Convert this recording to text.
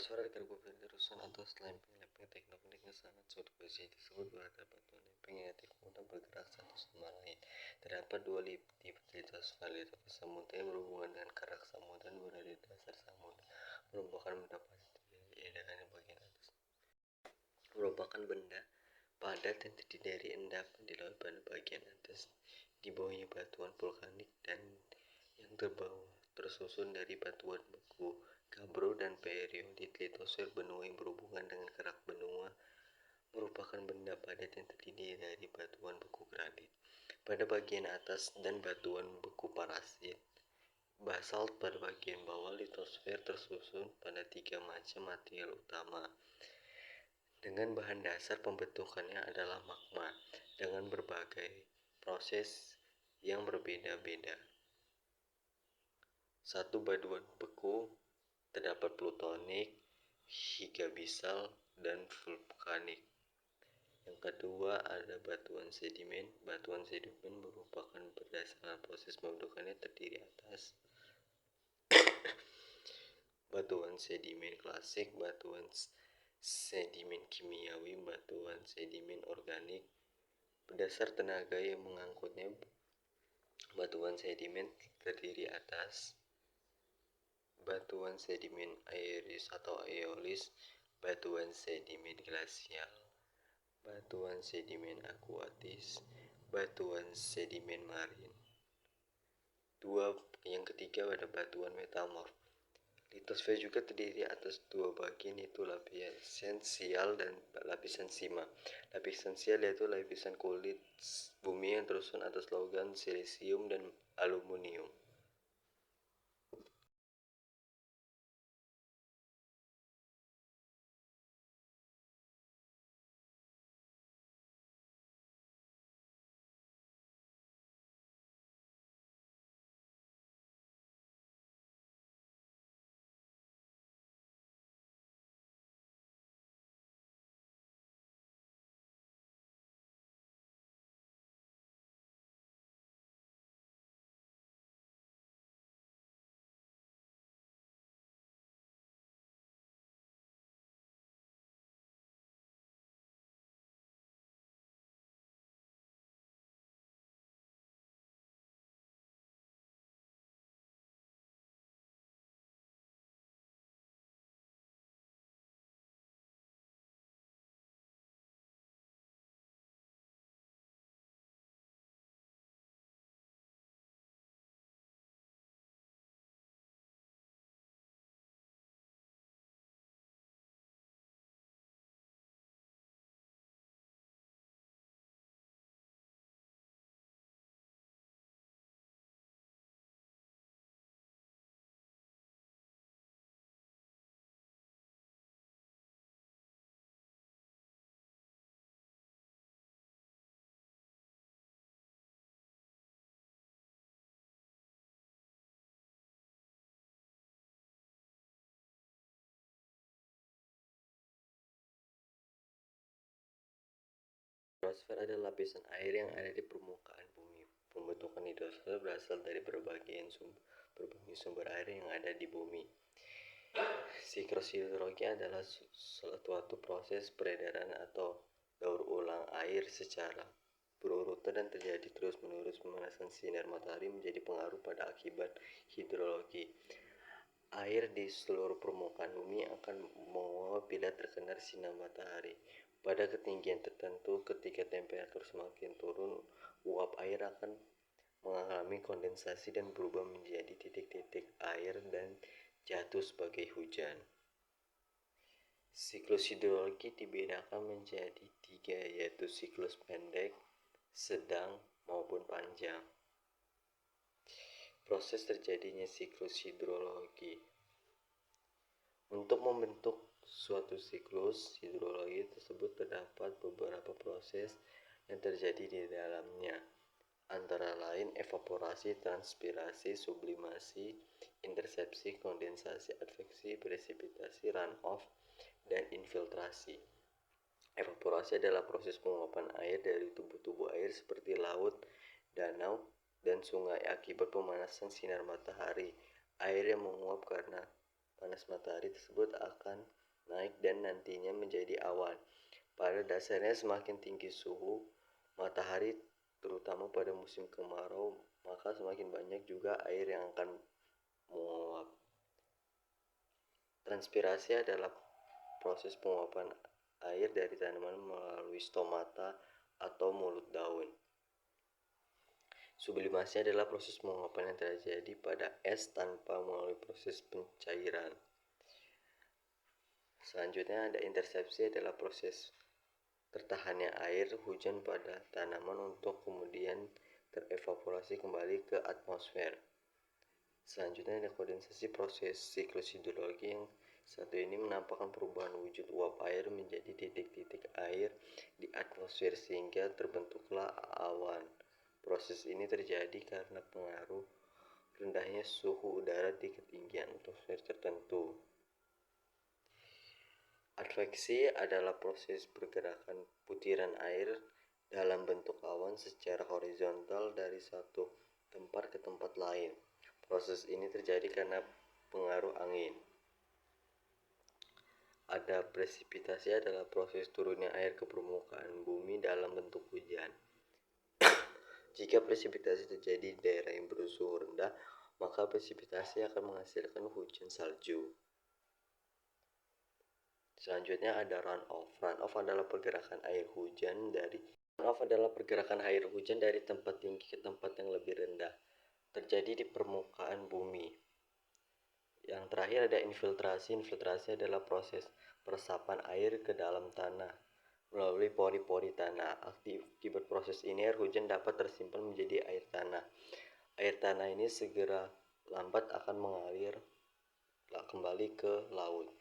Suara terbuka terusan atau lempeng-lempeng tektoniknya sangat suatu posisi tersebut berada batuan lempeng yang mudah bergerak satu sama lain. Terdapat dua tipe litosfer samudra yang berhubungan dengan kerak samudra dan berada di dasar samudra, merupakan benda padat yang terdiri dari endapan di laut pada bagian atas, di bawahnya batuan vulkanik dan yang tersusun dari batuan beku, gabbro, dan periodik. Litosfer benua yang berhubungan dengan kerak benua merupakan benda padat yang terdiri dari batuan beku granit pada bagian atas dan batuan beku parasit basalt pada bagian bawah. Litosfer tersusun pada 3 macam material utama dengan bahan dasar pembentukannya adalah magma dengan berbagai proses yang berbeda-beda. 1. Batuan beku, terdapat plutonik, higabisal, dan vulkanik. Yang kedua ada batuan sedimen. Batuan sedimen merupakan berdasarkan proses pembentukannya terdiri atas batuan sedimen klasik, batuan sedimen kimiawi, batuan sedimen organik. Berdasar tenaga yang mengangkutnya, batuan sedimen terdiri atas batuan sedimen aeris atau aeolis, batuan sedimen glasial, batuan sedimen akuatis, batuan sedimen marin. Yang ketiga ada batuan metamorf. Litosfer juga terdiri atas dua bagian, yaitu lapisan sial dan lapisan sima. Lapisan sial yaitu lapisan kulit bumi yang tersusun atas logam, silisium, dan aluminium. Hidrosfer adalah lapisan air yang ada di permukaan bumi. Pembentukan hidrosfer berasal dari berbagai sumber air yang ada di bumi. Siklus hidrologi adalah suatu proses peredaran atau daur ulang air secara berurutan dan terjadi terus-menerus. Pemanasan sinar matahari menjadi pengaruh pada akibat hidrologi. Air di seluruh permukaan bumi akan menguap bila terkena sinar matahari. Pada ketinggian tertentu, ketika temperatur semakin turun, uap air akan mengalami kondensasi dan berubah menjadi titik-titik air dan jatuh sebagai hujan. Siklus hidrologi dibedakan menjadi 3, yaitu siklus pendek, sedang, maupun panjang. Proses terjadinya siklus hidrologi. Untuk membentuk suatu siklus hidrologi tersebut terdapat beberapa proses yang terjadi di dalamnya, antara lain evaporasi, transpirasi, sublimasi, intersepsi, kondensasi, adveksi, presipitasi, runoff, dan infiltrasi. Evaporasi adalah proses penguapan air dari tubuh-tubuh air seperti laut, danau, dan sungai akibat pemanasan sinar matahari. Air yang menguap karena panas matahari tersebut akan naik dan nantinya menjadi awan. Pada dasarnya semakin tinggi suhu matahari terutama pada musim kemarau, maka semakin banyak juga air yang akan menguap. Transpirasi adalah proses penguapan air dari tanaman melalui stomata atau mulut daun. Sublimasi adalah proses penguapan yang terjadi pada es tanpa melalui proses pencairan. Selanjutnya ada intersepsi, adalah proses tertahannya air hujan pada tanaman untuk kemudian terevaporasi kembali ke atmosfer. Selanjutnya ada kondensasi, proses siklus hidrologi yang satu ini menampakkan perubahan wujud uap air menjadi titik-titik air di atmosfer sehingga terbentuklah awan. Proses ini terjadi karena pengaruh rendahnya suhu udara di ketinggian atmosfer tertentu. Adveksi adalah proses pergerakan butiran air dalam bentuk awan secara horizontal dari satu tempat ke tempat lain. Proses ini terjadi karena pengaruh angin. Ada presipitasi, adalah proses turunnya air ke permukaan bumi dalam bentuk hujan. Jika presipitasi terjadi di daerah yang bersuhu rendah, maka presipitasi akan menghasilkan hujan salju. Selanjutnya ada runoff. Runoff adalah pergerakan air hujan dari tempat tinggi ke tempat yang lebih rendah. Terjadi di permukaan bumi. Yang terakhir ada infiltrasi. Infiltrasi adalah proses peresapan air ke dalam tanah melalui pori-pori tanah. Akibat proses ini air hujan dapat tersimpan menjadi air tanah. Air tanah ini segera lambat akan mengalir kembali ke laut.